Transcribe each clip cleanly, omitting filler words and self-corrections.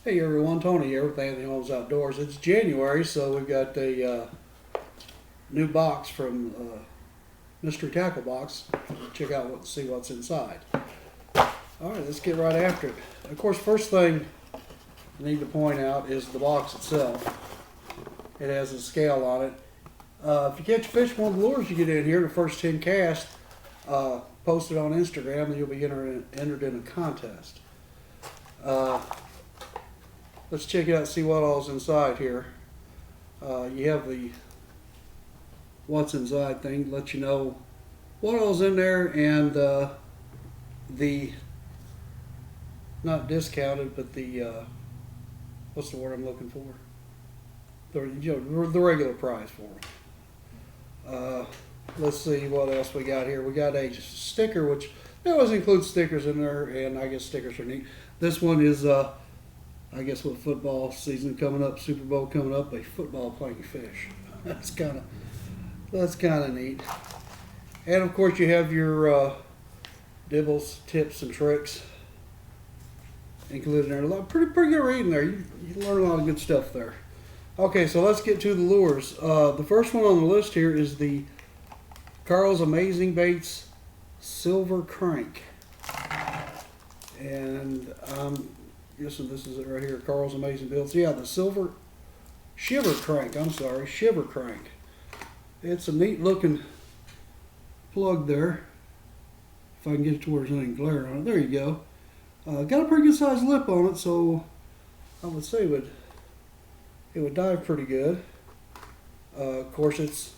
Hey everyone, Tony here with Anthony Homes Outdoors. It's January, so we've got a new box from Mystery Tackle Box. Check out see what's inside. Alright, let's get right after it. Of course, first thing I need to point out is the box itself. It has a scale on it. If you catch a fish from one of the lures you get in here, the first 10 casts, post it on Instagram and you'll be entered in a contest. Let's check it out and see what all's inside here. You have the what's inside thing, let you know what all's in there, and the not discounted, but the what's the word I'm looking for? The regular price for them. Let's see what else we got here. We got a sticker, which they always include stickers in there, and I guess stickers are neat. This one is I guess with football season coming up, Super Bowl coming up, a football playing fish. That's kind of neat. And of course you have your dibbles, tips, and tricks included in there. Pretty good reading there. You learn a lot of good stuff there. Okay, so let's get to the lures. The first one on the list here is the Carl's Amazing Baits Silver Crank. And guessing this is it right here, Carl's Amazing Baits. Yeah, the Shiver Crank. It's a neat looking plug there. If I can get it to where there's any glare on it. There you go. Got a pretty good sized lip on it, so I would say it would dive pretty good. Of course, if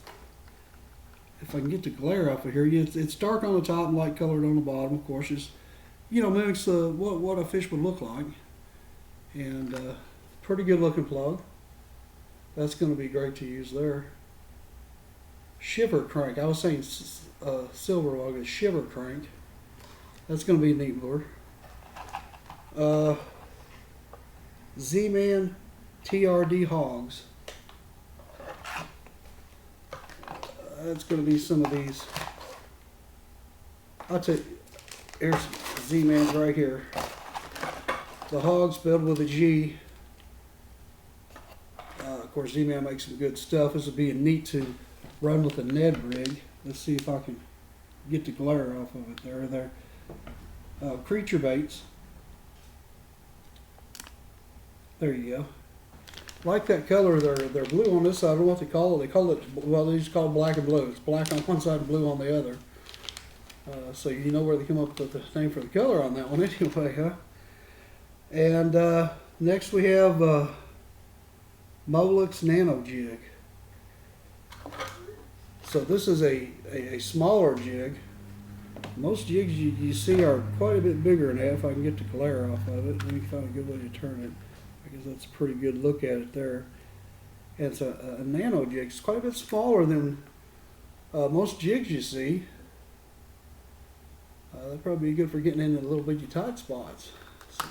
I can get the glare off of here, it's dark on the top and light colored on the bottom. Of course, it's mimics what a fish would look like. And pretty good looking plug. That's going to be great to use there. Shiver Crank. I was saying silver log is Shiver Crank. That's going to be a neat lure. Z-Man TRD Hogs. That's going to be some of these. I'll tell you, here's Z-Man's right here. The Hogs Bebel with a G. Of course, Z-Man makes some good stuff. This would be neat to run with a Ned rig. Let's see if I can get the glare off of it there. Creature baits. There you go. Like that color, they're blue on this side. I don't know what they call it. They call it, well, they just call it black and blue. It's black on one side and blue on the other. So you know where they come up with the name for the color on that one anyway, huh? And next we have Molex Nano Jig. So this is a smaller jig. Most jigs you see are quite a bit bigger than that. If I can get the glare off of it, let me find a good way to turn it. I guess that's a pretty good look at it there. And it's a nano jig. It's quite a bit smaller than most jigs you see. That'd probably be good for getting into little bitty tight spots. So.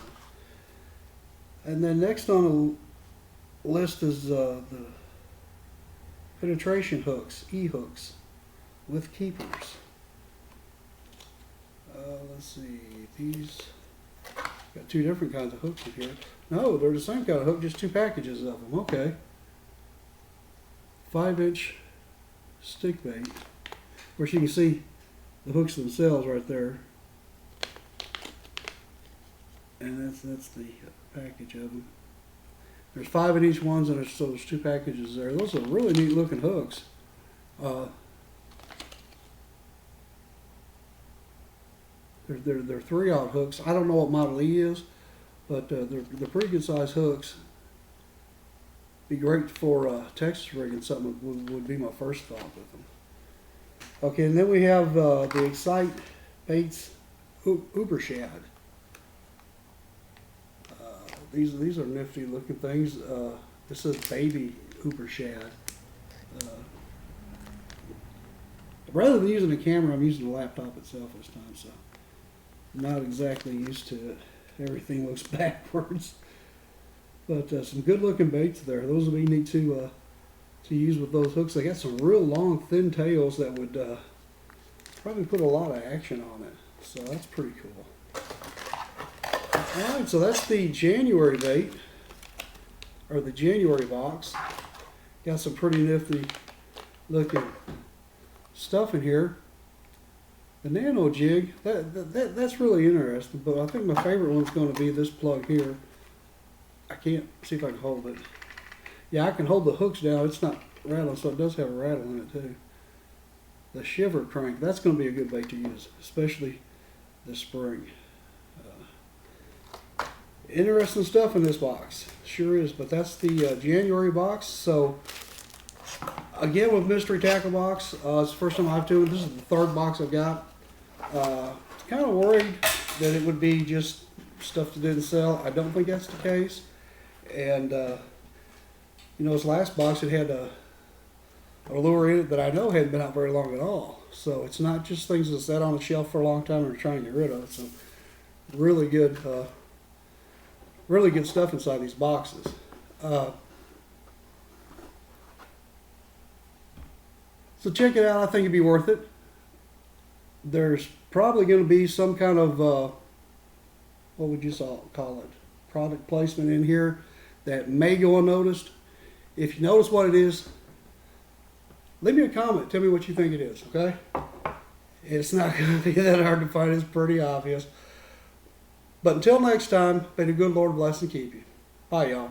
And then next on the list is the penetration hooks, E-hooks, with keepers. Let's see, these got two different kinds of hooks in here. No, they're the same kind of hook, just two packages of them. Okay. 5-inch stick bait. Of course, you can see the hooks themselves right there. And that's the package of them. There's 5 in each one, and so there's two packages there. Those are really neat looking hooks. They're 3/0 hooks. I don't know what model E is, but they're pretty good size hooks. Be great for Texas rigging something would be my first thought with them. Okay, and then we have the Excite Baits Uber Shad. These are nifty looking things. This is baby Uber Shad. Rather than using a camera, I'm using the laptop itself this time, so I'm not exactly used to it. Everything looks backwards. But some good looking baits there. Those will be neat to use with those hooks. They got some real long, thin tails that would probably put a lot of action on it. So that's pretty cool. Alright, so that's the January bait, or the January box. Got some pretty nifty looking stuff in here. The Nano Jig, that's really interesting, but I think my favorite one's going to be this plug here. I can't see if I can hold it. Yeah, I can hold the hooks down. It's not rattling, so it does have a rattle in it too. The Shiver Crank, that's going to be a good bait to use, especially this spring. Interesting stuff in this box, sure is. But that's the January box. So again, with Mystery Tackle Box, it's the first time I've doing it. This is the third box I've got. Kind of worried that it would be just stuff that didn't sell. I don't think that's the case. And you know, this last box, it had a lure in it that I know hadn't been out very long at all. So it's not just things that sat on the shelf for a long time and are trying to get rid of. So really good stuff inside these boxes. So check it out. I think it'd be worth it. There's probably going to be some kind of, what would you call it, product placement in here that may go unnoticed. If you notice what it is, leave me a comment. Tell me what you think it is, okay? It's not going to be that hard to find. It's pretty obvious. But until next time, may the good Lord bless and keep you. Bye, y'all.